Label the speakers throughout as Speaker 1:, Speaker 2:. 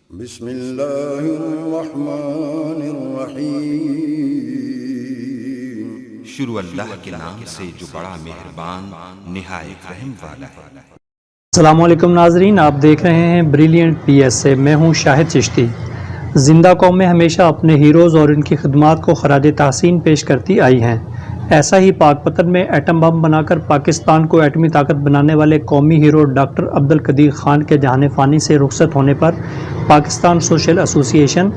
Speaker 1: بسم اللہ الرحمن الرحیم۔
Speaker 2: شروع اللہ کے نام سے جو بڑا مہربان نہایت رحم والا ہے۔
Speaker 3: السلام علیکم ناظرین، آپ دیکھ رہے ہیں بریلینٹ پی ایس سے۔ میں ہوں شاہد چشتی۔ زندہ قومیں ہمیشہ اپنے ہیروز اور ان کی خدمات کو خراج تحسین پیش کرتی آئی ہیں۔ ایسا ہی پاک پتن میں ایٹم بم بنا کر پاکستان کو ایٹمی طاقت بنانے والے قومی ہیرو ڈاکٹر عبدالقدیر خان کے جہان فانی سے رخصت ہونے پر پاکستان سوشل ایسوسی ایشن،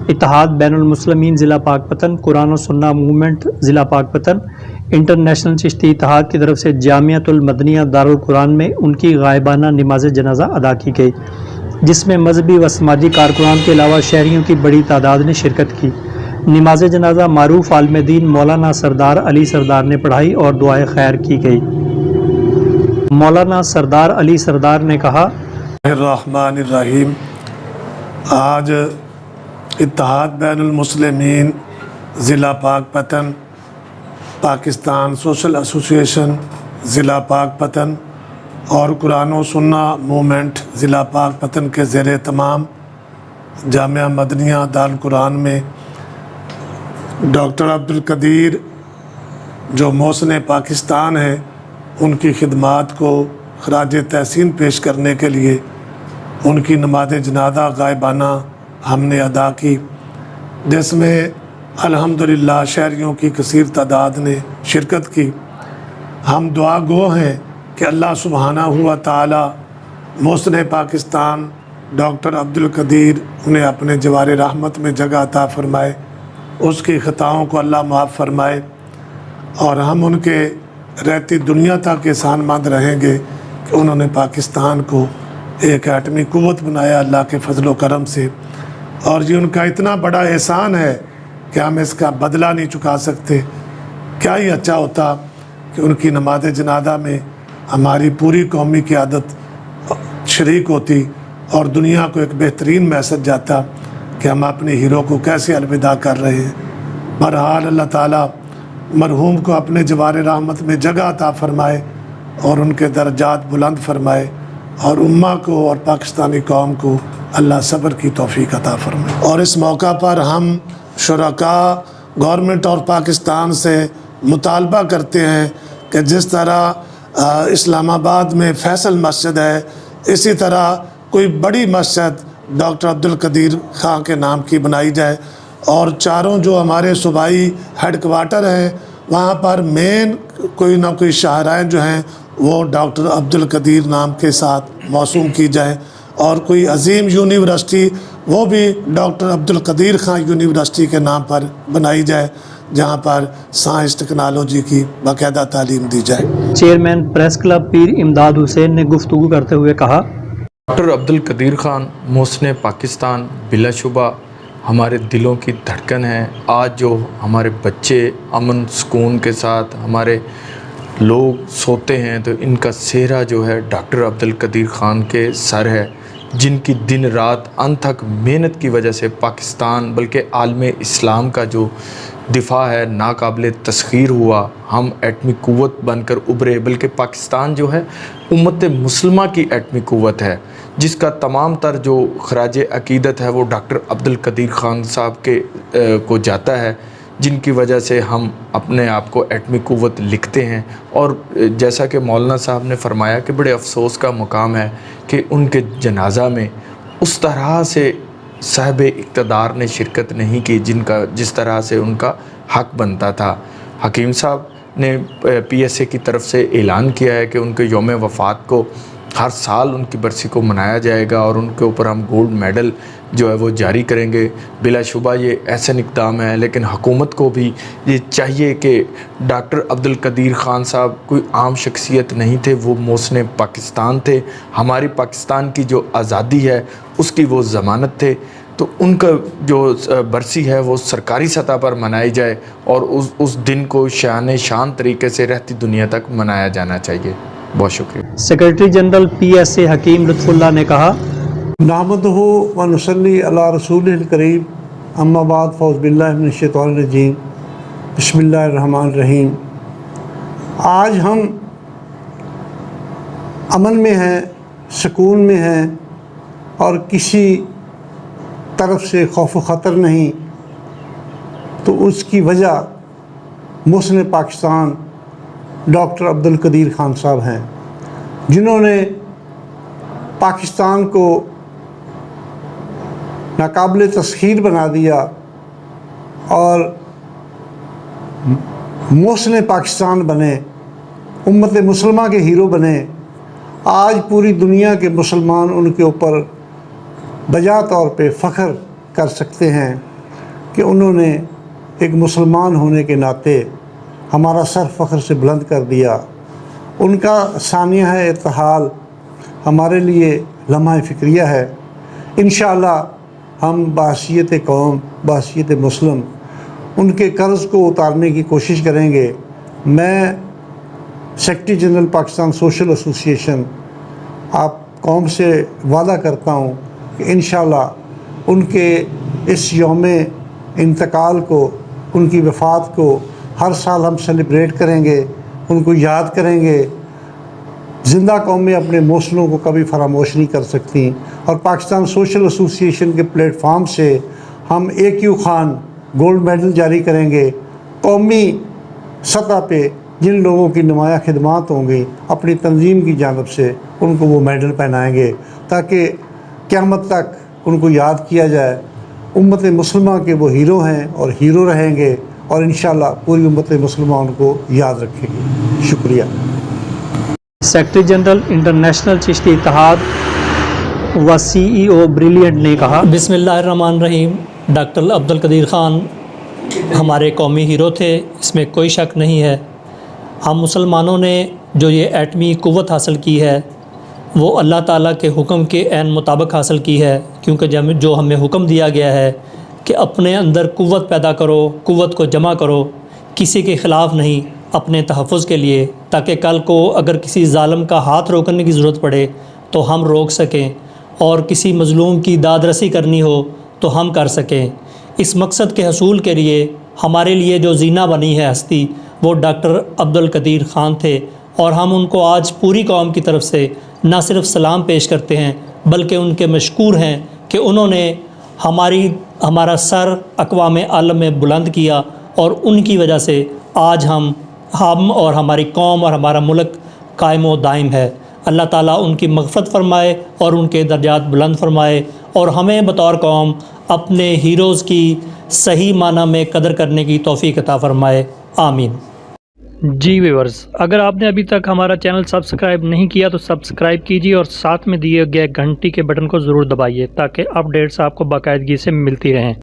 Speaker 3: اتحاد بین المسلمین ضلع پاک پتن، قرآن و سنہ موومنٹ ضلع پاک پتن، انٹرنیشنل چشتی اتحاد کی طرف سے جامعۃ المدنیہ دارالقرآن میں ان کی غائبانہ نماز جنازہ ادا کی گئی، جس میں مذہبی و سماجی کارکنان کے علاوہ شہریوں کی بڑی تعداد نے شرکت کی۔ نماز جنازہ معروف عالم دین مولانا سردار علی سردار نے پڑھائی اور دعائے خیر کی گئی۔ مولانا سردار علی سردار نے کہا:
Speaker 4: الرحمن الرحیم۔ آج اتحاد بین المسلمین ضلع پاک پتن، پاکستان سوشل ایسوسی ایشن ضلع پاک پتن اور قرآن و سنہ موومنٹ ضلع پاک پتن کے زیر تمام جامعہ مدنیہ دارالقرآن میں ڈاکٹر عبدالقدیر جو محسن پاکستان ہیں، ان کی خدمات کو خراج تحسین پیش کرنے کے لیے ان کی نماز جنازہ غائبانہ ہم نے ادا کی، جس میں الحمدللہ شہریوں کی کثیر تعداد نے شرکت کی۔ ہم دعا گو ہیں کہ اللہ سبحانہ و تعالی محسن پاکستان ڈاکٹر عبدالقدیر انہیں اپنے جوار رحمت میں جگہ عطا فرمائے، اس کی خطاؤں کو اللہ معاف فرمائے، اور ہم ان کے رہتی دنیا تک احسان مند رہیں گے کہ انہوں نے پاکستان کو ایک ایٹمی قوت بنایا اللہ کے فضل و کرم سے، اور یہ ان کا اتنا بڑا احسان ہے کہ ہم اس کا بدلہ نہیں چکا سکتے۔ کیا ہی اچھا ہوتا کہ ان کی نماز جنازہ میں ہماری پوری قومی قیادت شریک ہوتی اور دنیا کو ایک بہترین میسج جاتا کہ ہم اپنے ہیرو کو کیسے الوداع کر رہے ہیں۔ بہرحال اللہ تعالیٰ مرحوم کو اپنے جوار رحمت میں جگہ عطا فرمائے اور ان کے درجات بلند فرمائے، اور امہ کو اور پاکستانی قوم کو اللہ صبر کی توفیق عطا فرمائے۔ اور اس موقع پر ہم شرکاء گورنمنٹ اور پاکستان سے مطالبہ کرتے ہیں کہ جس طرح اسلام آباد میں فیصل مسجد ہے، اسی طرح کوئی بڑی مسجد ڈاکٹر عبدالقدیر خان کے نام کی بنائی جائے، اور چاروں جو ہمارے صوبائی ہیڈ کوارٹر ہیں وہاں پر مین کوئی نہ کوئی شاہراہیں جو ہیں وہ ڈاکٹر عبدالقدیر نام کے ساتھ موسوم کی جائیں، اور کوئی عظیم یونیورسٹی وہ بھی ڈاکٹر عبدالقدیر خان یونیورسٹی کے نام پر بنائی جائے، جہاں پر سائنس ٹیکنالوجی کی باقاعدہ تعلیم دی جائے۔
Speaker 3: چیئرمین پریس کلب پیر امداد حسین نے گفتگو کرتے ہوئے کہا:
Speaker 5: ڈاکٹر عبدالقدیر خان محسن پاکستان بلا شبہ ہمارے دلوں کی دھڑکن ہے۔ آج جو ہمارے بچے امن سکون کے ساتھ ہمارے لوگ سوتے ہیں تو ان کا سہرا جو ہے ڈاکٹر عبدالقدیر خان کے سر ہے، جن کی دن رات انتھک محنت کی وجہ سے پاکستان بلکہ عالم اسلام کا جو دفاع ہے ناقابل تسخیر ہوا، ہم ایٹمی قوت بن کر ابھرے، بلکہ پاکستان جو ہے امت مسلمہ کی ایٹمی قوت ہے، جس کا تمام تر جو خراج عقیدت ہے وہ ڈاکٹر عبدالقدیر خان صاحب کے کو جاتا ہے، جن کی وجہ سے ہم اپنے آپ کو ایٹمی قوت لکھتے ہیں۔ اور جیسا کہ مولانا صاحب نے فرمایا کہ بڑے افسوس کا مقام ہے کہ ان کے جنازہ میں اس طرح سے صاحب اقتدار نے شرکت نہیں کی جس طرح سے ان کا حق بنتا تھا۔ حکیم صاحب نے پی ایس اے کی طرف سے اعلان کیا ہے کہ ان کے یوم وفات کو ہر سال ان کی برسی کو منایا جائے گا، اور ان کے اوپر ہم گولڈ میڈل جو ہے وہ جاری کریں گے۔ بلا شبہ یہ احسن اقدام ہے، لیکن حکومت کو بھی یہ چاہیے کہ ڈاکٹر عبدالقدیر خان صاحب کوئی عام شخصیت نہیں تھے، وہ محسن پاکستان تھے، ہماری پاکستان کی جو آزادی ہے اس کی وہ ضمانت تھے، تو ان کا جو برسی ہے وہ سرکاری سطح پر منائی جائے، اور اس دن کو شان طریقے سے رہتی دنیا تک منایا جانا چاہیے۔ بہت شکریہ۔
Speaker 3: Secretary general P S A حکیم لطف اللہ نے کہا:
Speaker 6: نحمدہ و نصلی علی رسول الکریم، اما بعد، فاعوذ باللہ من الشیطان الرجیم، بسم اللہ الرحمن الرحیم۔ آج ہم امن میں ہیں، سکون میں ہیں، اور کسی طرف سے خوف و خطر نہیں، تو اس کی وجہ محسن پاکستان ڈاکٹر عبدالقدیر خان صاحب ہیں، جنہوں نے پاکستان کو ناقابل تسخیر بنا دیا اور محسن پاکستان بنے، امت مسلمہ کے ہیرو بنے۔ آج پوری دنیا کے مسلمان ان کے اوپر بجا طور پہ فخر کر سکتے ہیں کہ انہوں نے ایک مسلمان ہونے کے ناطے ہمارا سر فخر سے بلند کر دیا۔ ان کا سانحہ ارتحال ہمارے لیے لمحہ فکریہ ہے۔ انشاءاللہ ہم بحیثیت قوم، بحیثیت مسلم ان کے قرض کو اتارنے کی کوشش کریں گے۔ میں سیکرٹری جنرل پاکستان سوشل ایسوسی ایشن آپ قوم سے وعدہ کرتا ہوں کہ انشاءاللہ ان کے اس یوم انتقال کو، ان کی وفات کو ہر سال ہم سیلیبریٹ کریں گے، ان کو یاد کریں گے۔ زندہ قومیں اپنے محسنوں کو کبھی فراموش نہیں کر سکتی، اور پاکستان سوشل ایسوسی ایشن کے پلیٹ فارم سے ہم AQ خان گولڈ میڈل جاری کریں گے۔ قومی سطح پہ جن لوگوں کی نمایاں خدمات ہوں گی اپنی تنظیم کی جانب سے ان کو وہ میڈل پہنائیں گے، تاکہ قیامت تک ان کو یاد کیا جائے۔ امت مسلمہ کے وہ ہیرو ہیں اور ہیرو رہیں گے، اور انشاءاللہ پوری امت مسلمہ ان کو یاد رکھے گی۔ شکریہ۔
Speaker 3: سیکرٹری جنرل انٹرنیشنل چشتی اتحاد و CEO بریلینٹ نے کہا، بسم اللہ الرحمن الرحیم، ڈاکٹر عبدالقدیر خان ہمارے قومی ہیرو تھے، اس میں کوئی شک نہیں ہے۔ ہم مسلمانوں نے جو یہ ایٹمی قوت حاصل کی ہے وہ اللہ تعالیٰ کے حکم کے عین مطابق حاصل کی ہے، کیونکہ جو ہمیں حکم دیا گیا ہے کہ اپنے اندر قوت پیدا کرو، قوت کو جمع کرو، کسی کے خلاف نہیں، اپنے تحفظ کے لیے، تاکہ کل کو اگر کسی ظالم کا ہاتھ روکنے کی ضرورت پڑے تو ہم روک سکیں، اور کسی مظلوم کی داد رسی کرنی ہو تو ہم کر سکیں۔ اس مقصد کے حصول کے لیے ہمارے لیے جو زینہ بنی ہے ہستی، وہ ڈاکٹر عبدالقدیر خان تھے، اور ہم ان کو آج پوری قوم کی طرف سے نہ صرف سلام پیش کرتے ہیں بلکہ ان کے مشکور ہیں کہ انہوں نے ہمارا سر اقوام عالم میں بلند کیا، اور ان کی وجہ سے آج ہم اور ہماری قوم اور ہمارا ملک قائم و دائم ہے۔ اللہ تعالیٰ ان کی مغفرت فرمائے اور ان کے درجات بلند فرمائے، اور ہمیں بطور قوم اپنے ہیروز کی صحیح معنی میں قدر کرنے کی توفیق عطا فرمائے، آمین۔ جی ویورز، اگر آپ نے ابھی تک ہمارا چینل سبسکرائب نہیں کیا تو سبسکرائب کیجیے، اور ساتھ میں دیے گئے گھنٹی کے بٹن کو ضرور دبائیے تاکہ اپڈیٹس آپ کو باقاعدگی سے ملتی رہیں۔